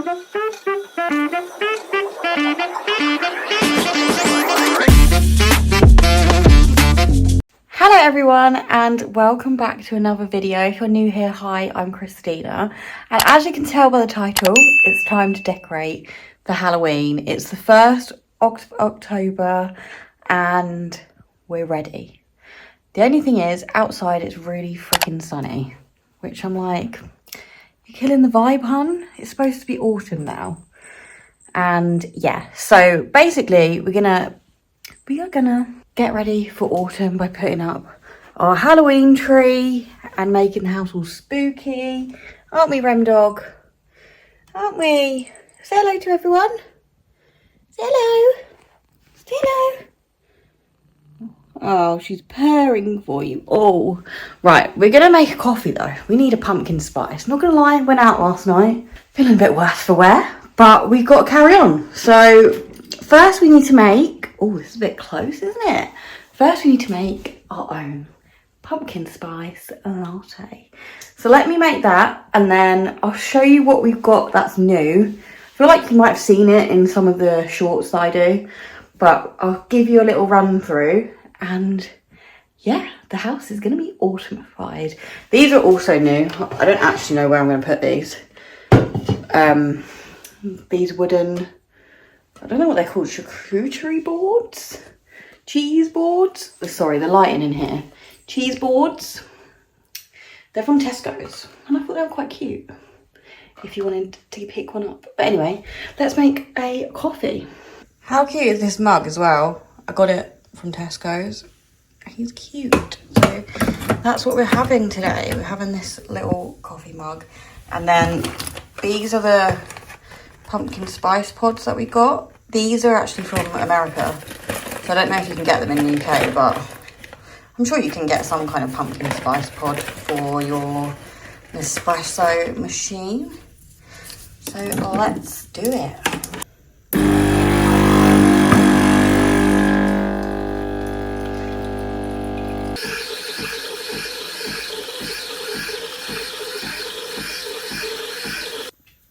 Hello everyone and welcome back to another video. If you're new here, hi, I'm Christina, and as you can tell by the title, it's time to decorate for Halloween. It's the 1st of October and we're ready. The only thing is, outside it's really freaking sunny, which I'm like, you're killing the vibe, hun. It's supposed to be autumn now. And yeah, so basically we are gonna get ready for autumn by putting up our Halloween tree and making the house all spooky. Aren't we, Rem Dog? Aren't we? Say hello to everyone. Say hello. Say hello. Oh, she's purring for you. Oh, right. We're going to make a coffee, though. We need a pumpkin spice. Not going to lie, went out last night. Feeling a bit worse for wear. But we've got to carry on. So, first we need to make... Oh, this is a bit close, isn't it? First we need to make our own pumpkin spice latte. So let me make that, and then I'll show you what we've got that's new. I feel like you might have seen it in some of the shorts that I do. But I'll give you a little run through. And yeah, the house is going to be autumnified. These are also new. I don't actually know where I'm going to put these. These wooden, I don't know what they're called, charcuterie boards? Cheese boards? Sorry, the lighting in here. Cheese boards. They're from Tesco's. And I thought they were quite cute, if you wanted to pick one up. But anyway, let's make a coffee. How cute is this mug as well? I got it from Tesco's. He's cute. So that's what we're having today. We're having this little coffee mug, and then these are the pumpkin spice pods that we got. These are actually from America, so I don't know if you can get them in the UK, but I'm sure you can get some kind of pumpkin spice pod for your Nespresso machine. So let's do it.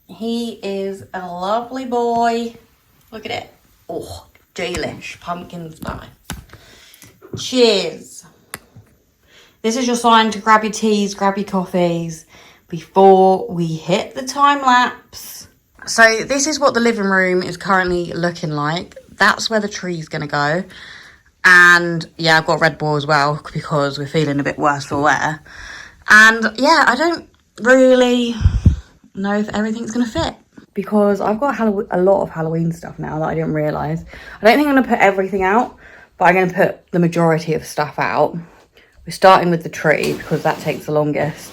He is a lovely boy. Look at it. Oh, delish. Pumpkin spice. Cheers. This is your sign to grab your teas, grab your coffees before we hit the time lapse. So this is what the living room is currently looking like. That's where the tree's going to go. And yeah, I've got a Red Bull as well because we're feeling a bit worse for wear. And yeah, I don't really know if everything's gonna fit because I've got a lot of Halloween stuff now that I didn't realise. I don't think I'm gonna put everything out, but I'm gonna put the majority of stuff out. We're starting with the tree because that takes the longest,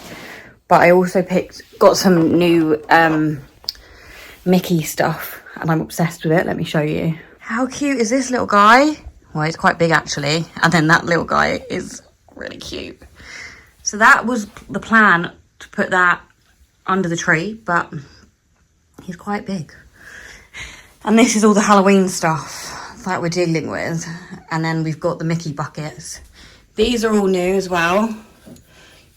but I also got some new Mickey stuff and I'm obsessed with it. Let me show you. How cute is this little guy? Well, it's quite big actually, and then that little guy is really cute. So that was the plan, to put that under the tree, but he's quite big. And this is all the Halloween stuff that we're dealing with. And then we've got the Mickey buckets. These are all new as well.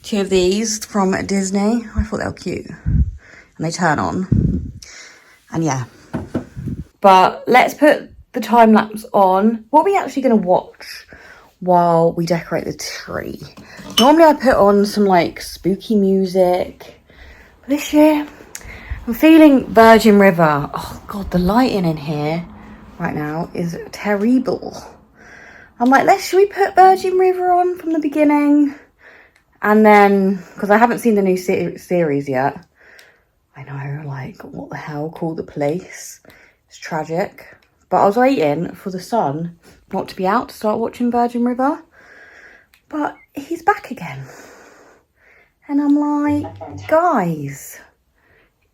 2 of these from Disney. I thought they were cute. And they turn on. And yeah. But let's put the time lapse on. What are we actually going to watch while we decorate the tree? Normally I put on some like spooky music. This year, I'm feeling Virgin River. Oh God, the lighting in here right now is terrible. I'm like, should we put Virgin River on from the beginning? And then, because I haven't seen the new series yet. I know, like, what the hell, call the police. It's tragic. But I was waiting for the sun not to be out to start watching Virgin River. But he's back again. And I'm like, guys,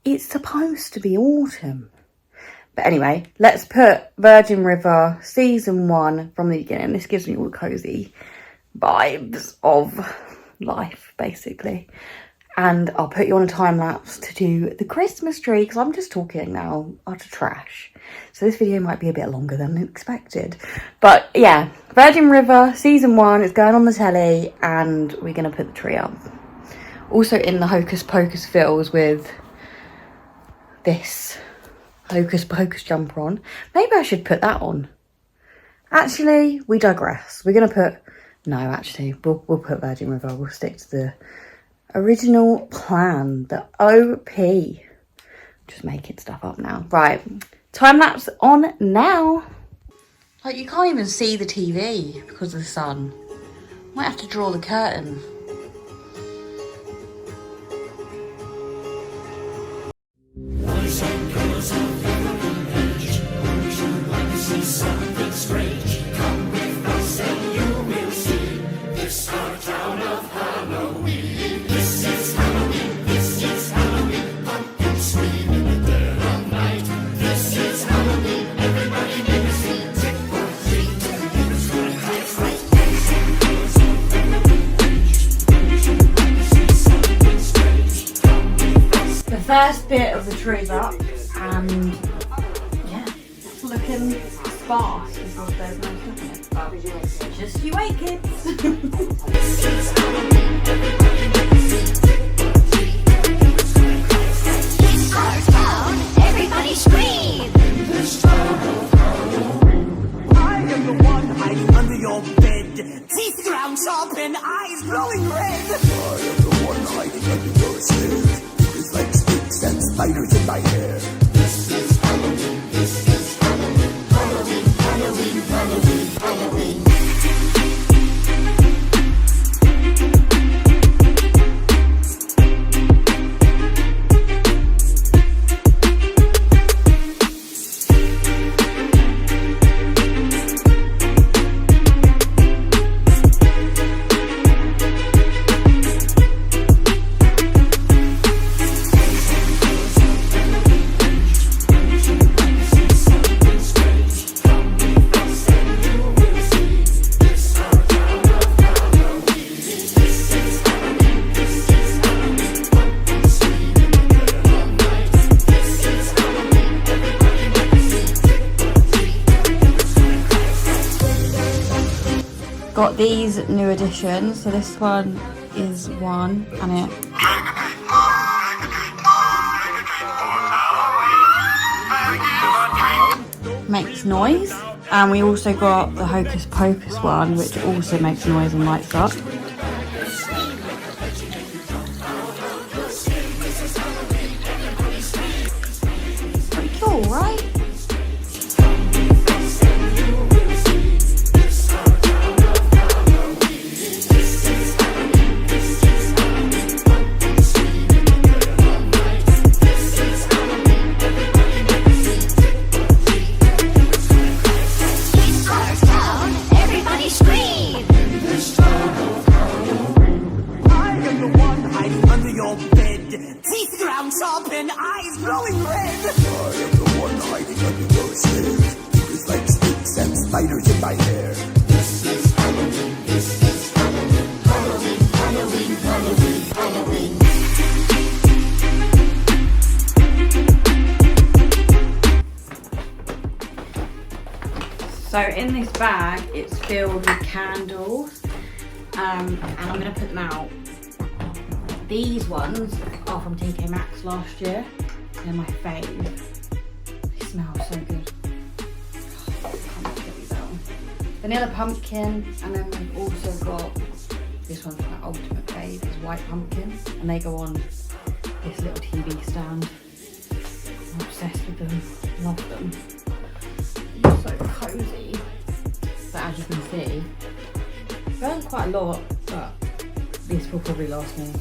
it's supposed to be autumn. But anyway, let's put Virgin River season 1 from the beginning. This gives me all the cozy vibes of life, basically. And I'll put you on a time lapse to do the Christmas tree, because I'm just talking now utter trash. So this video might be a bit longer than expected. But yeah, Virgin River season 1 is going on the telly, and we're going to put the tree up. Also in the Hocus Pocus feels with this Hocus Pocus jumper on. Maybe I should put that on. Actually, we digress. We're going to put... No, actually, we'll put Virgin River. We'll stick to the original plan. The OP. Just making stuff up now. Right. Time lapse on now. Like, you can't even see the TV because of the sun. Might have to draw the curtain. First bit of the tree's up, and yeah, it's looking sparse because there's no stuff in it. But just you wait, kids. Everybody scream! I am the one hiding under your bed, teeth ground sharp and eyes glowing red. I am the one hiding under your stairs. It's like snakes and spiders in my hair. This is Halloween, this is Halloween, Halloween, Halloween, Halloween, Halloween. Got these new additions. So this one is one, and it makes noise. And we also got the Hocus Pocus one, which also makes noise and lights up. Pretty cool, right? So in this bag, it's filled with candles, and I'm gonna put them out. These ones are from TK Maxx last year. They're my fave. They smell so good. Oh, I can't get these out. Vanilla pumpkin, and then we've also got, this one's my ultimate fave, is white pumpkin, and they go on this little TV stand. I'm obsessed with them, love them. So cozy. But as you can see, burned quite a lot, but this will probably last me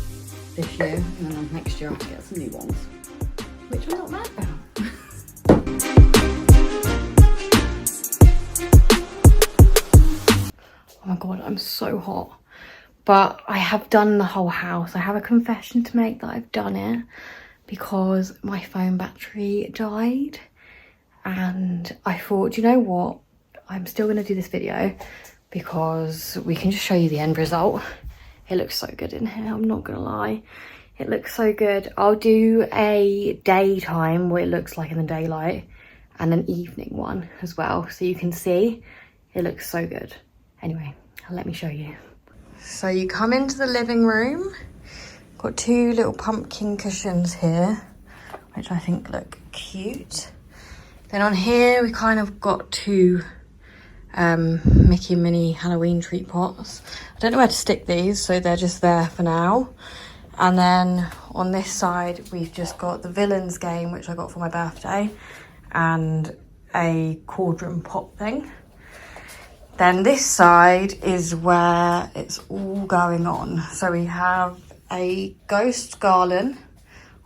this year, and then next year I have to get some new ones, which I'm not mad about. Oh my god, I'm so hot. But I have done the whole house. I have a confession to make that I've done it because my phone battery died. And I thought, you know what, I'm still going to do this video because we can just show you the end result. It looks so good in here, I'm not going to lie. It looks so good. I'll do a daytime, what it looks like in the daylight, and an evening one as well, so you can see. It looks so good. Anyway, let me show you. So you come into the living room. Got two little pumpkin cushions here. which I think look cute. Then on here, we kind of got two Mickey and Minnie Halloween treat pots. I don't know where to stick these, so they're just there for now. And then on this side, we've just got the Villains game, which I got for my birthday, and a cauldron pop thing. Then this side is where it's all going on. So we have a ghost garland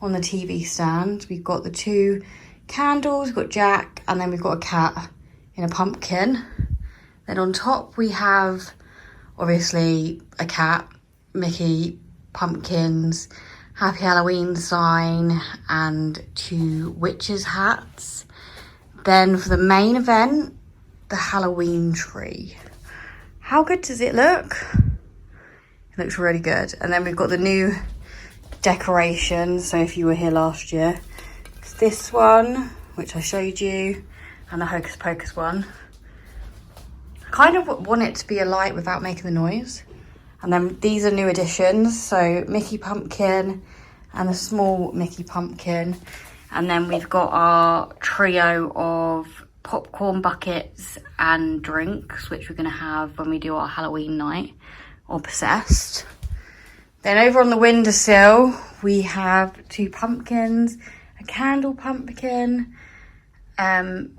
on the TV stand. We've got the two candles, we've got Jack, and then we've got a cat in a pumpkin. Then on top we have obviously a cat, Mickey, pumpkins, Happy Halloween sign, and two witches' hats. Then for the main event, the Halloween tree. How good does it look? It looks really good. And then we've got the new decorations. So if you were here last year, it's this one, which I showed you, and the Hocus Pocus one. I kind of want it to be a light without making the noise. And then these are new additions. So Mickey Pumpkin and the small Mickey Pumpkin. And then we've got our trio of popcorn buckets and drinks, which we're going to have when we do our Halloween night, or Possessed. Then over on the windowsill, we have two pumpkins, a candle pumpkin,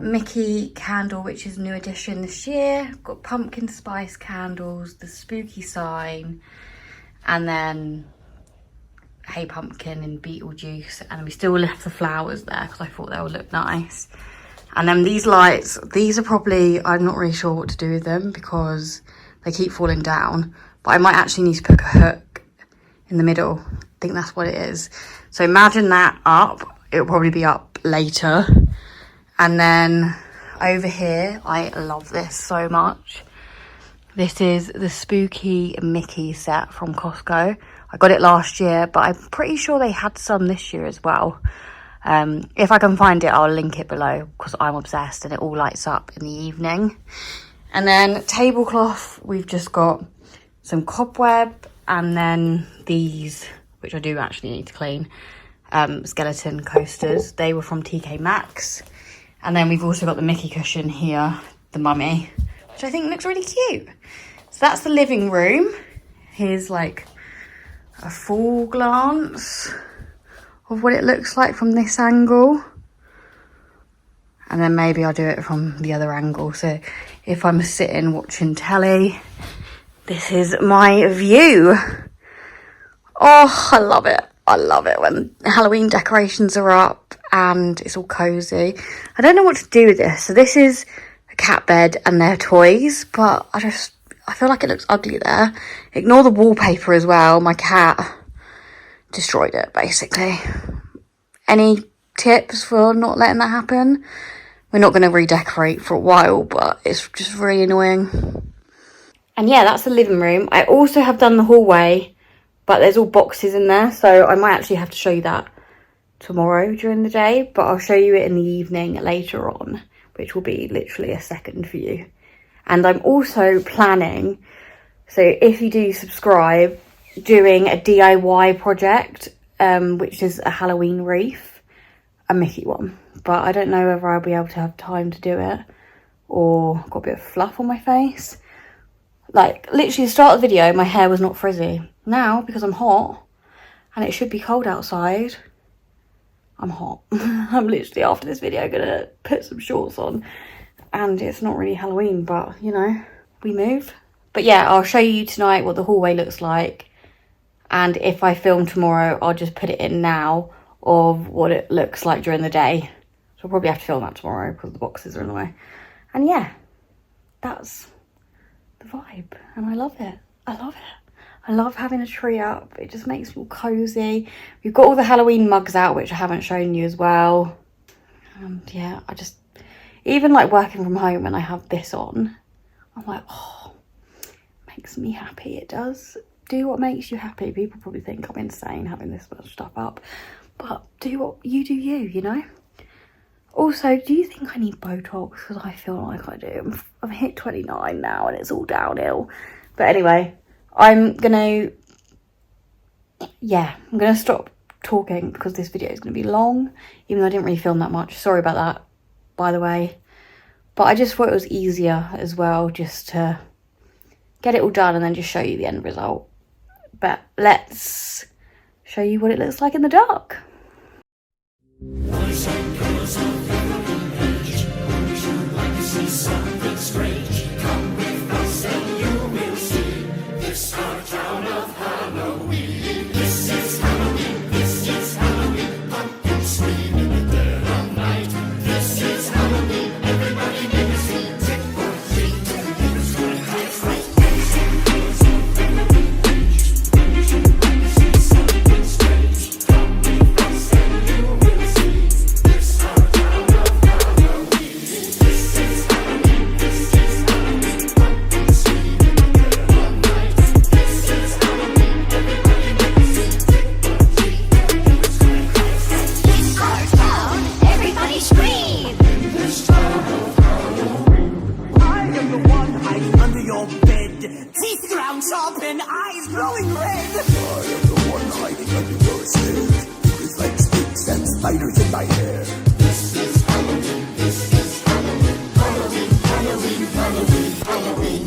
Mickey candle, which is a new addition this year. We've got pumpkin spice candles, the spooky sign, and then Hey Pumpkin and Beetlejuice. And we still left the flowers there because I thought they would look nice. And then these lights, these are probably, I'm not really sure what to do with them because they keep falling down. But I might actually need to put a hook in the middle. I think that's what it is. So imagine that up. It'll probably be up later. And then over here, I love this so much. This is the Spooky Mickey set from Costco. I got it last year, but I'm pretty sure they had some this year as well. If I can find it, I'll link it below because I'm obsessed and it all lights up in the evening. And then tablecloth, we've just got some cobweb and then these, which I do actually need to clean, skeleton coasters. They were from TK Maxx. And then we've also got the Mickey cushion here, the mummy, which I think looks really cute. So that's the living room. Here's like a full glance of what it looks like from this angle. And then maybe I'll do it from the other angle. So if I'm sitting watching telly, this is my view. Oh, I love it. I love it when Halloween decorations are up and it's all cozy. I don't know what to do with this. So this is a cat bed and their toys, but I feel like it looks ugly there. Ignore the wallpaper as well. My cat destroyed it, basically. Any tips for not letting that happen? We're not going to redecorate for a while, but it's just really annoying. And yeah, that's the living room. I also have done the hallway, but there's all boxes in there, so I might actually have to show you that tomorrow during the day, but I'll show you it in the evening later on, which will be literally a second for you. And I'm also planning, so if you do subscribe, doing a DIY project, which is a Halloween wreath, a Mickey one. But I don't know whether I'll be able to have time to do it, or got a bit of fluff on my face. Like, literally the start of the video, my hair was not frizzy. Now, because I'm hot, and it should be cold outside, I'm hot. I'm literally, after this video, gonna put some shorts on. And it's not really Halloween, but, you know, we move. But yeah, I'll show you tonight what the hallway looks like. And if I film tomorrow, I'll just put it in now of what it looks like during the day. So I'll probably have to film that tomorrow because the boxes are in the way. And yeah, that's the vibe. And I love it. I love it. I love having a tree up. It just makes me all cozy. We've got all the Halloween mugs out, which I haven't shown you as well. And yeah, I just, even like working from home when I have this on, I'm like, oh, makes me happy. It does. Do what makes you happy. People probably think I'm insane having this much stuff up, but do what you do, you know. Also, do you think I need Botox? Because I feel like I do. I've hit 29 now and it's all downhill. But anyway, I'm gonna stop talking because this video is going to be long, even though I didn't really film that much. Sorry about that, by the way. But I just thought it was easier as well, just to get it all done and then just show you the end result. But let's show you what it looks like in the dark. Boys and girls of every age, would you like to see something strange? Come with us and you will see this our town of Halloween. This is Halloween, this is Halloween. Pumpkin scream in the dead of night. This is Halloween, everybody make a scene. Trick or treat, it's right, it's right. Boys and girls of every age, would you like to see something strange? Come with us and you will see this our town of Halloween. This is Halloween, this is Halloween. Pumpkin scream in the dead of night. This is Halloween, everybody make a scene. Trick or treat, it's right, it's right. It's our town, everybody scream! This town of Halloween. I am the one hiding under your bed. Teeth ground sharp and eyes glowing red. I am the one hiding under your stairs. With like snakes and spiders in my hair. This is Halloween, this is Halloween. Halloween, Halloween, Halloween, Halloween.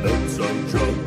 Let's go jump